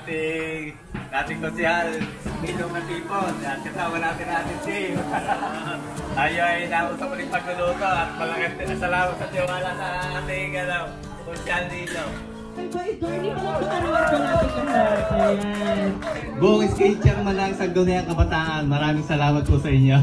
dating konsihal, Nilo Katipon, at kasama natin ating team. Tayo ay nausap ulit pagluluto at malaking salamat sa tiwala sa ating konsihal Nilo. Buong skate chairman ng Sangguniang Kabataan, maraming salamat po sa inyo.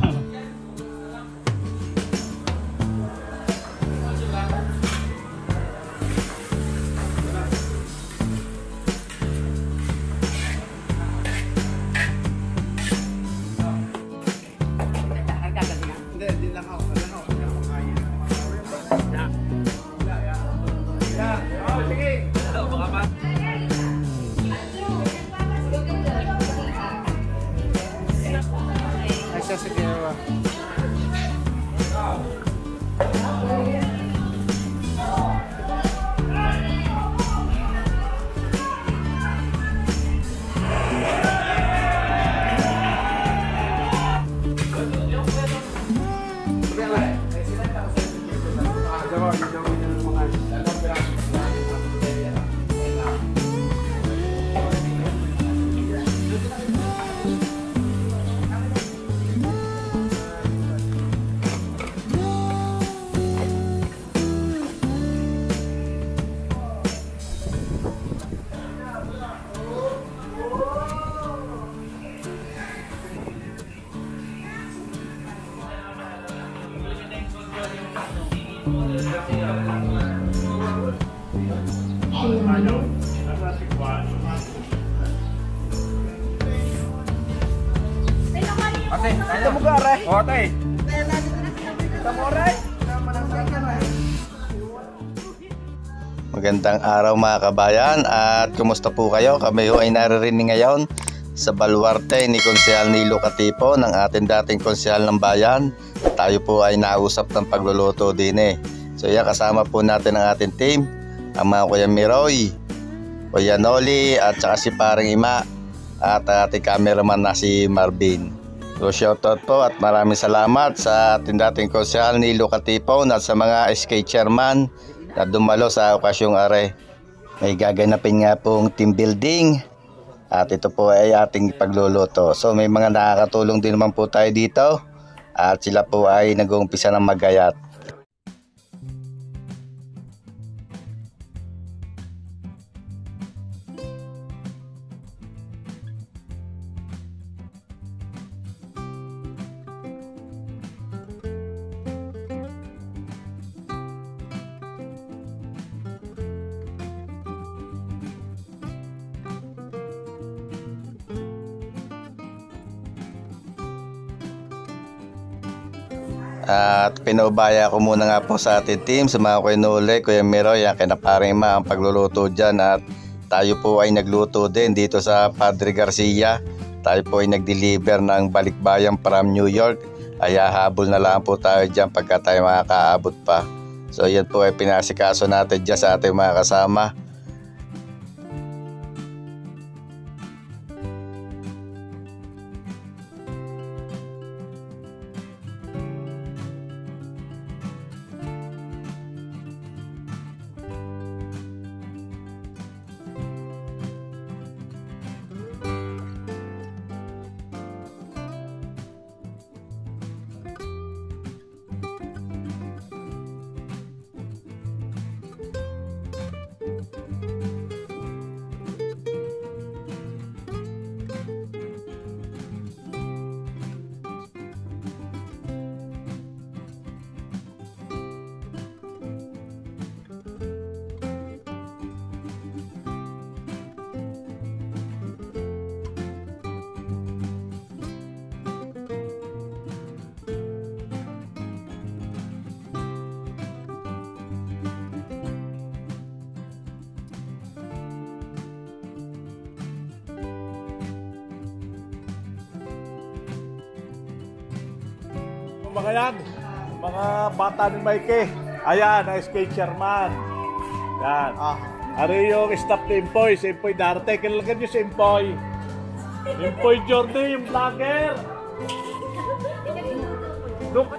Ito mo ka, Aray? Oo, tay. Ito mo, Aray? Magandang araw mga kabayan at kumusta po kayo? Kami ho ay naririnig ngayon sa baluarte ni Konsehal Nilo Katipon, ng ating dating konsehal ng bayan. Tayo po ay nausap ng pagluluto din eh. So yan, kasama po natin ang ating team, ang mga Kuya Miroy, Kuya Noli at saka si Paring Ima at ating cameraman na si Marvin. So shoutout po at maraming salamat sa ating dating konsehal Nilo Katipon at sa mga SK chairman na dumalo sa okasyong are. May gaganapin nga pong team building at ito po ay ating pagluluto. So may mga nakakatulong din naman po tayo dito at sila po ay nag-uumpisa ng magayat. At pinubaya ko muna nga po sa ating team, sa mga Kuya Noli, Kuya Miroy, ang kinaparing ma ang pagluluto dyan. At tayo po ay nagluto din dito sa Padre Garcia. Tayo po ay nag-deliver ng balikbayan from New York. Ay habol na lang po tayo dyan pagka tayo makakaabot pa. So yan po ay pinasikaso natin dyan sa ating mga kasama. Mga yan, mga bata ni Mikey. Ayan, ang skate chairman. Yan. Ari yung staff ni Impoy. Si Impoy Darte. Kailangan nyo si Impoy. Impoy Jordi, yung vlogger. Look.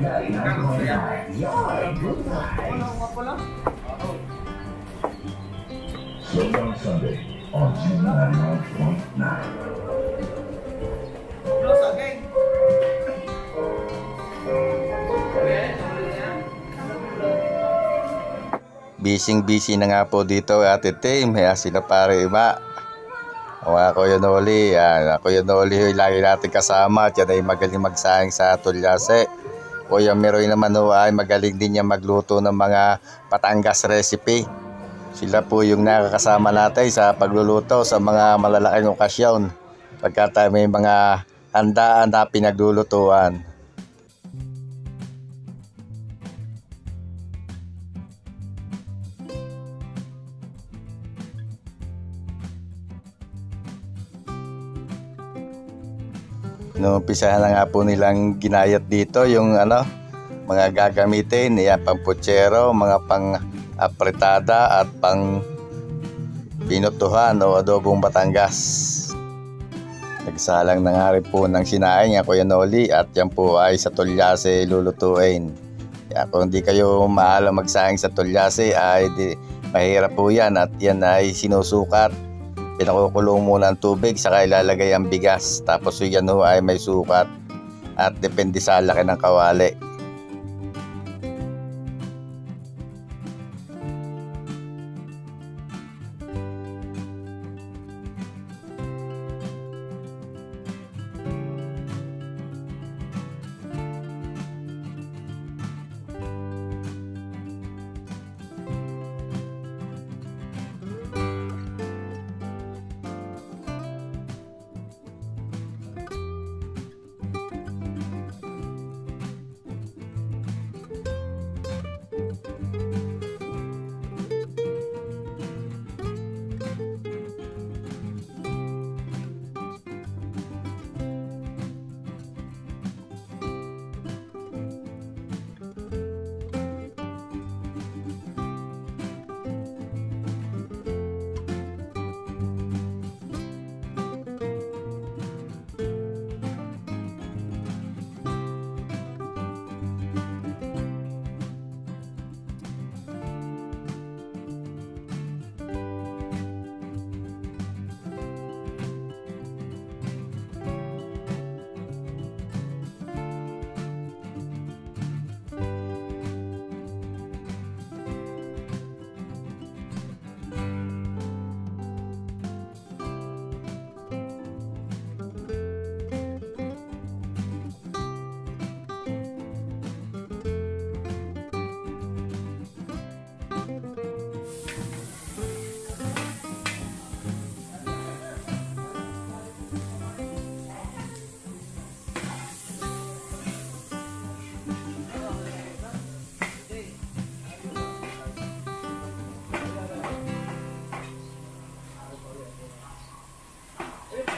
Slowdown Sunday on June 99.9. Busy na nga po dito Ate Tim, sila pare Ima. Ako yun uli, ako yun uli, lagi natin kasama at yan ay magaling magsahing sa Tulyase. Kuya Meroy naman ay magaling din niya magluto ng mga Batangas recipe. Sila po yung nakakasama natin sa pagluluto sa mga malalaking okasyon pagka tayo may mga handaan na pinaglulutuan. Umpisahan na nga po nilang ginayat dito yung mga gagamitin, yan, pang putsero, mga pang apretada at pang pinutuhan o adobong Batangas. Nagsalang na nga rin po ng sinaing ang Kuya Noli at yan po ay sa Tulyase lulutuin. Kaya kung hindi kayo maalam magsahing sa Tulyase ay mahirap po yan at yan ay sinusukat. Pinakukulong muna ang tubig saka ilalagay ang bigas tapos yan ay may sukat at depende sa laki ng kawali.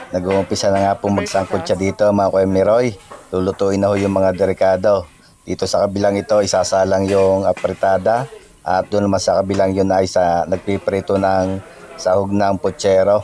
Nag-uumpisa na nga po magsangkot siya dito mga Kuya Meroy. Lulutuin na ho yung mga delikado. Dito sa kabilang ito isasalang yung apretada at doon naman sa kabilang yun ay nagpiprito ng sahog ng putsero.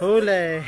Huli.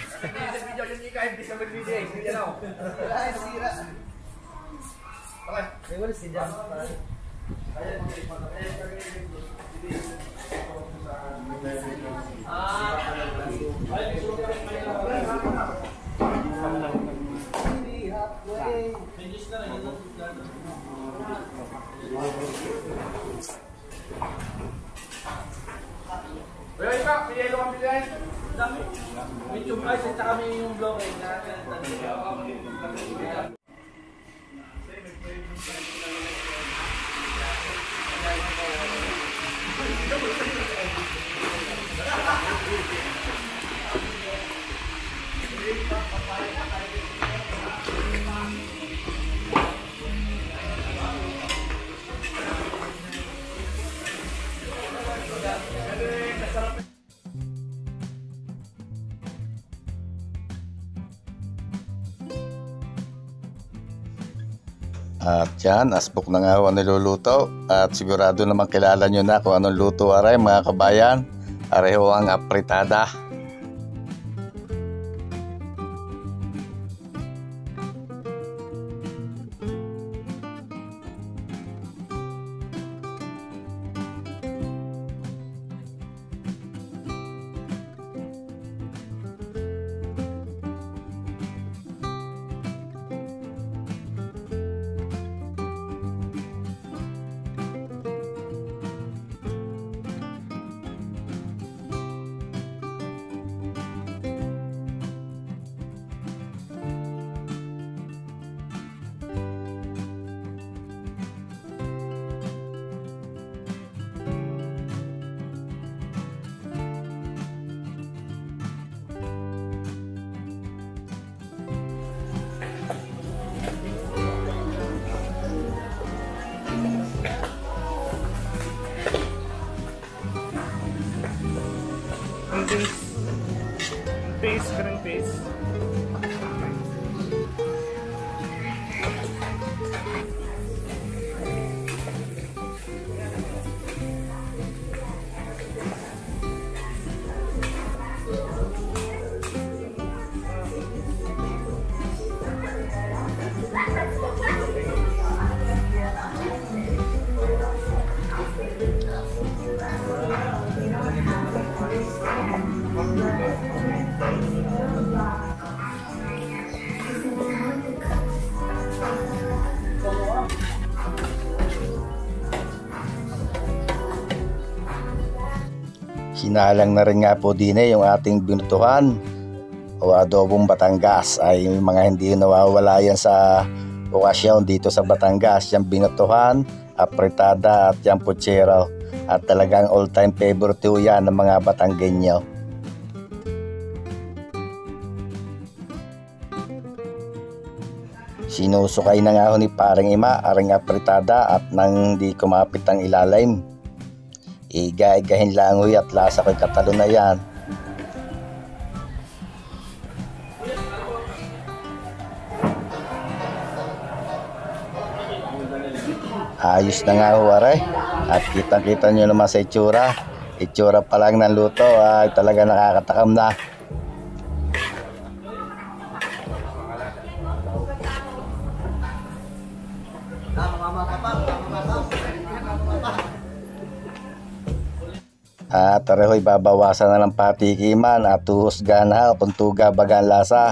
At yan, asbok na nga ako niluluto. At sigurado naman kilala nyo na kung anong luto aray mga kabayan. Areho ang apritada. Sinalang na rin nga po din yung ating binutuhan o adobong Batangas. Ay mga hindi nawawala yan sa okasyon dito sa Batangas. Yung binutuhan, apritada at yung puchero. At talagang all time favorite po yan ng mga Batanggenyo. Sinusukay na nga ho ni Parang Ima aring apritada at nang di kumapit ang ilalim. Iga-igahin lang ho at lasa ko'y katalo na yan. Ayos na nga ho aray. At kitang-kita nyo naman sa itsura. Itsura pa lang ng luto ay talaga nakakatakam na. At tareho'y babawasan na ng patikiman at tuhusgan ha kung tuga baga ang lasa.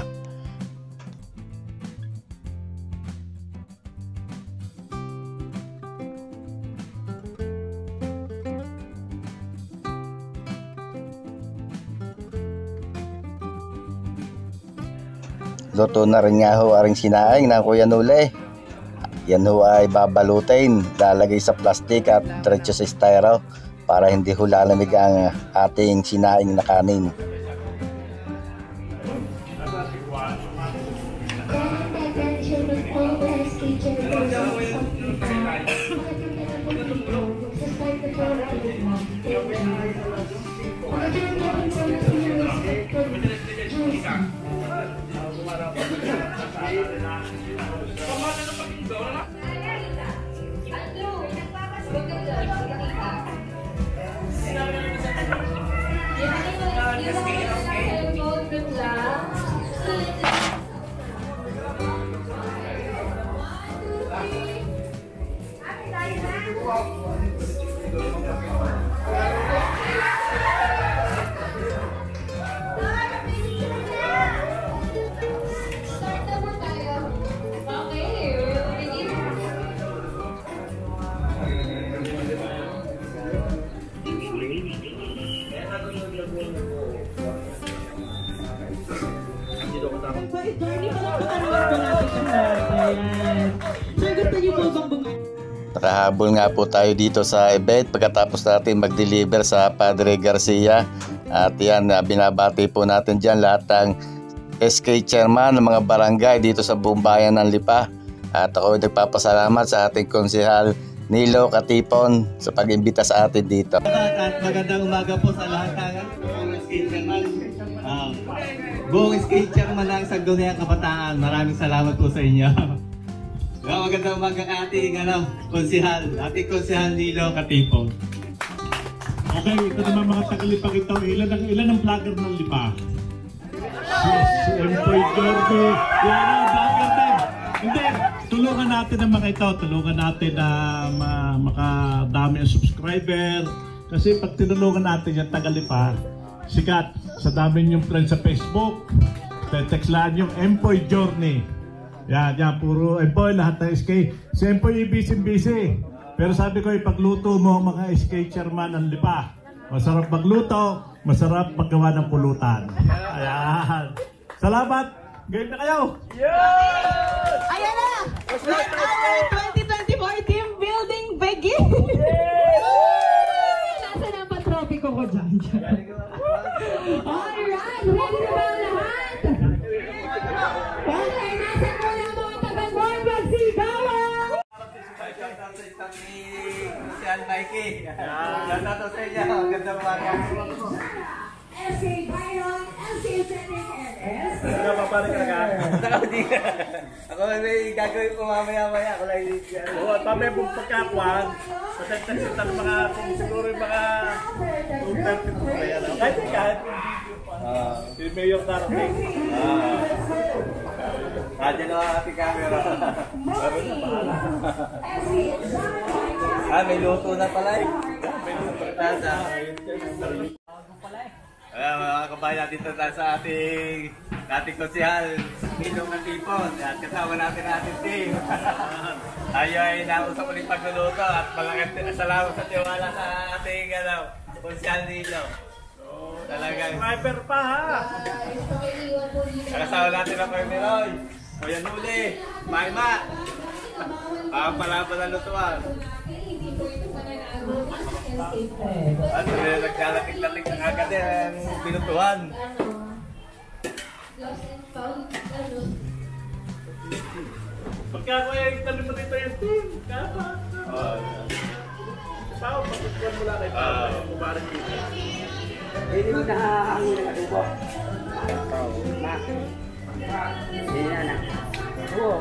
Luto na rin nga ho aring sinaing ng Kuya Nule. Yan ho ay babalutin, lalagay sa plastic at diretso sa styro para hindi ho lalamig ang ating sinaing na kanin. Nakahabol nga po tayo dito sa event pagkatapos natin mag-deliver sa Padre Garcia. At yan, binabati po natin dyan lahat ng SK chairman ng mga barangay dito sa buong bayan ng Lipa. At ako nagpapasalamat sa ating konsehal Nilo Katipon sa pag-imbita sa atin dito. At magandang umaga po sa lahat ng SK chairman. Buong SK chairman ng Sangguniang Kabataan. Maraming salamat po sa inyo. Magandang umaga ating konsehal Nilo Katipon. Okay, ito naman mga taga-Lipa ito. Ilan ang vlogger ng Lipa? Si Empoy Jordi. Yan ang vlogger din. Hindi, tulungan natin ang mga ito. Tulungan natin na makadami ang subscriber. Kasi pag tinulungan natin yung taga-Lipa, sikat. Sa dami yung friends sa Facebook, text lang yung Empoy Journey. Yan, puro Empoy, lahat ng SK. Si Empoy busy. Pero sabi ko, ipagluto mo mga SK chairman ng Lipa. Masarap magluto, masarap maggawa ng pulutan. Ayan. Salamat! Game na kayo! Yeah! Ayan na! Let our 2024 team building begin! Nasa na ang patrophy ko dyan? Alright! Ready na ba ang lahat? Okay, nasa ko na mga taga-North Magsigawan! Si Almaiki. Nandito sa inyo. Ganda mga LC Byron, LC Cedric, LS. Ako may gagawin ko mamaya-maya. Ako lang hindi siya. Oo, at mamaya pong pagkakuan, pasagtagsit ng mga, kung siguro yung mga 230 po na yan. Kahit yung video pa. Si Mayor Darating. Radyo na ang ating camera. May luto na pala eh. May luto na. Mga kabayan, dito tayo sa ating konsehal Nilo Katipon at kasama natin ang ating team. Tayo ay nausap ulit pagluluto at malaking salamat sa tiwala sa ating konsehal Nilo. Talagang. Sniper pa ha! Kasama natin ang Kuya Miroy. Kuya Nuli. Maima. Palaban ng lutuan. At nagkalating-lating ng agad ang binutuan. Pagka ko yung talim mo dito yung team, kapa. Sao, pagkukuhan mo lang kay Pao, kumarin dito. Hindi mo nakahangin ng adubo. Ma. Hindi na. Oo.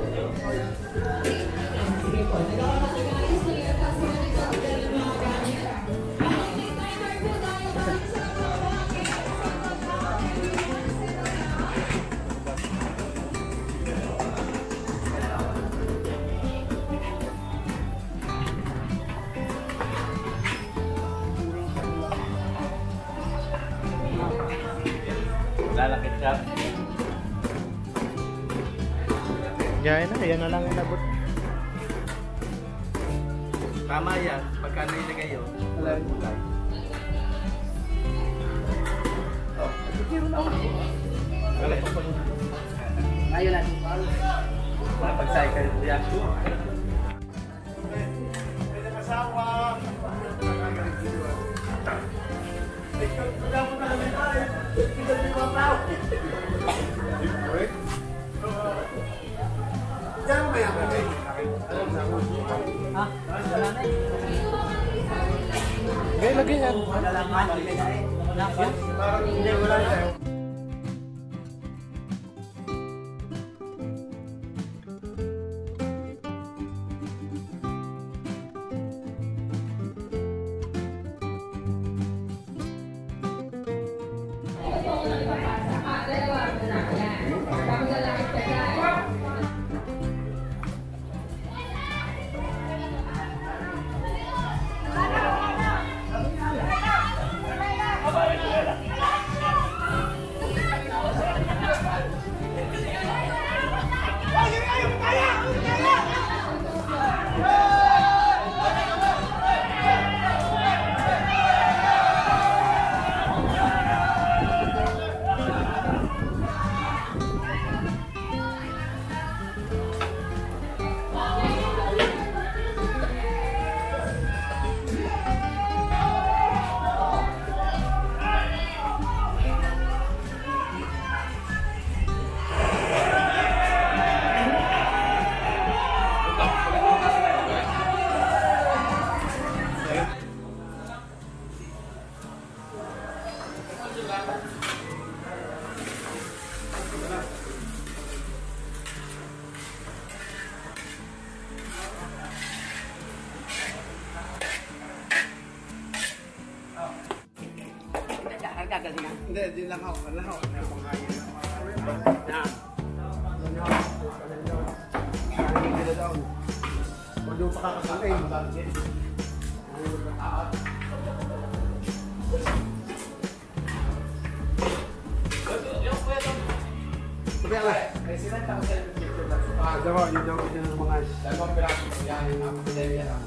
Lalakit siya. Yan na lang inabot. Tama yan. Pagkano ilagay yun? Wala. Ngayon natin. Pag-cycle yan. Okay, lagi yan. Hindi, di lang ako. Wala ako. Huwag yung pakakasalay. Sabi ala. Dawa, yun daw yun ang mga dalawang piraso yan ang pandemya lang.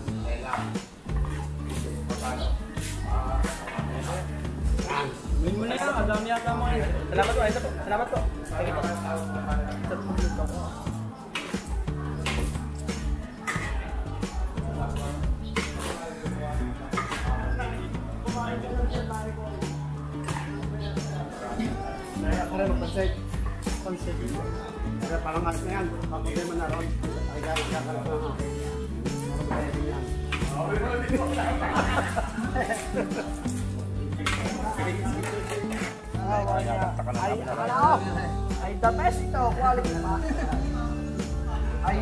Min mo na yan, adam yata mo yun. Salamat po, isa po. Salamat po. Sige po. Kaya magpansay. Pansay. Kaya palangat na yan. Kapag naman na ron. Ay gaya ka lang na. Marami din yan. Ay, the best ito. Quality pa. Ay,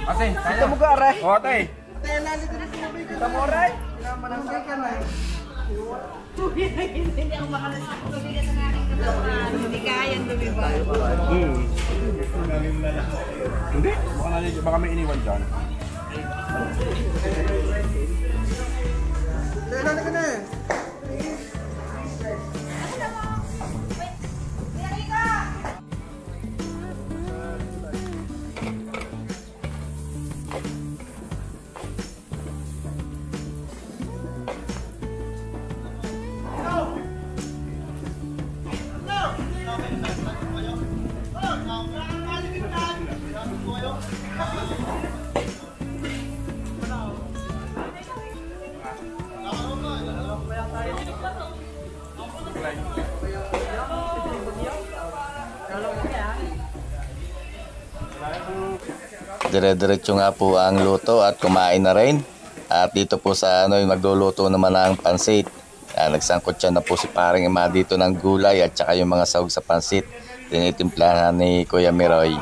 Ate, ito mo ka, aray. O, ate. Ito mo, aray. Manasay ka na. Hindi ako makalasap. Tumigas ang aking katawan. Hindi kayang lumibay. Hindi, baka may iniwan dyan. Kailan ka na eh? dire-diretso nga po ang luto at kumain na rin. At dito po sa magluluto naman ng pansit. Nagsangkot siya na po si Paring Ima dito ng gulay at saka yung mga sahog sa pansit. Tinitimplahan ni Kuya Miroy.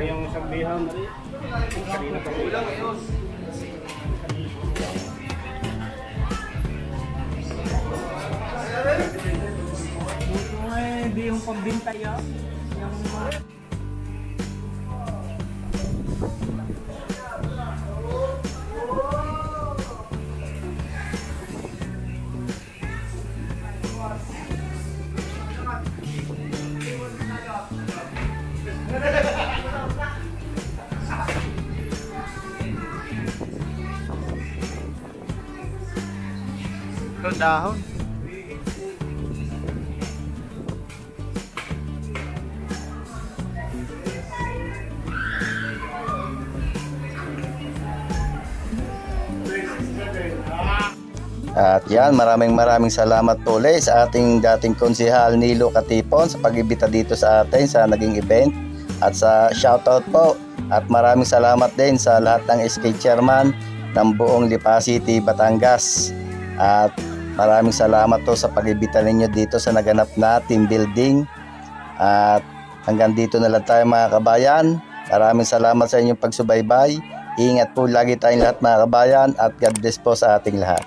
Yung isang bihang. Kanina pa ulang yun. Bihang pambinta yan. Dahon. At yan, maraming salamat po ulit sa ating dating konsehal Nilo Katipon sa pag-ibita dito sa atin sa naging event at sa shoutout po. At maraming salamat din sa lahat ng SK chairman ng buong Lipa City, Batangas. At maraming salamat po sa pag-ibita ninyo dito sa naganap na team building. At hanggang dito na lang tayo mga kabayan. Maraming salamat sa inyong pagsubaybay. Ingat po lagi tayong lahat mga kabayan at God bless po sa ating lahat.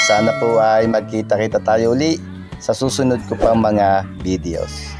Sana po ay magkita-kita tayo uli sa susunod ko pang mga videos.